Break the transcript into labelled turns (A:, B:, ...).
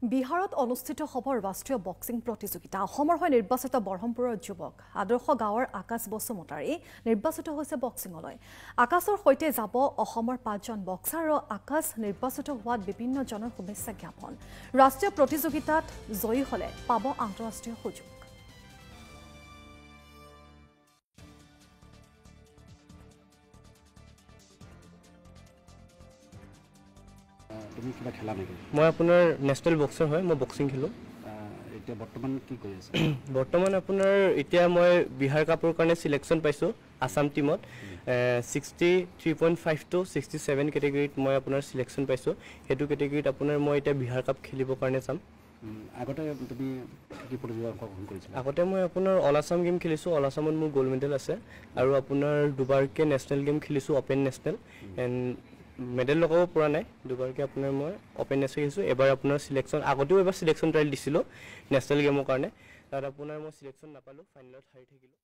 A: বিহাৰত অনুষ্ঠিত হ'ব ৰাষ্ট্ৰীয় বক্সিং প্ৰতিযোগিতা অসমৰ হৈ নিৰ্বাচিত বৰহমপুৰৰ যুৱক আদৰ্শ গাঁৱৰ আকাশ বসুমতাৰী নিৰ্বাচিত হৈছে বক্সিঙলৈ আকাশৰ সৈতে যাব অসমৰ 5জন বক্সাৰ আৰু আকাশ নিৰ্বাচিত হোৱাত বিভিন্ন জনৰ শুভেচ্ছা জ্ঞাপন ৰাষ্ট্ৰীয় প্ৰতিযোগিতাত জয়ী হ'লে পাব আন্তঃৰাষ্ট্ৰীয় সুযোগ
B: তুমি কিবা খেলা নেকি
C: মই আপোনাৰ নেশনেল বক্সাৰ হয় মই বক্সিং খেলো
B: এতিয়া বৰ্তমান কি কৰি আছে
C: বৰ্তমান আপোনাৰ এতিয়া মই বিহাৰ কাপৰ কাৰণে সিলেকশন পাইছো আসাম টিমত 63.5 to 67 কেটেগৰীত মই আপোনাৰ সিলেকশন পাইছো হেতু কেটেগৰীত আপোনাৰ মই এতিয়া বিহাৰ কাপ খেলিব কাৰণে যাম
B: আগতে তুমি কি প্ৰতিযোগিতা অংশগ্ৰহণ কৰিছিলা
C: আগতে মই আপোনাৰ অল আসাম গেম খেলিছো অল আসামত মোৰ গোল্ড মেডেল আছে আৰু আপোনাৰ দুবাৰকে নেশনেল গেম খেলিছো ওপেন নেশনেল এণ্ড মেডেল লগাব পৰা নাই দুবাৰকে আপোনাৰ মই ওপেন নেছ খেলিছো এবাৰ আপোনাৰ সিলেকশন আগতেও এবাৰ সিলেকশন ট্ৰায়াল দিছিলো নেশনেল গেমৰ কাৰণে তাত আপোনাৰ মই সিলেকশন নাপালো ফাইনেলত হাৰি থাকিলো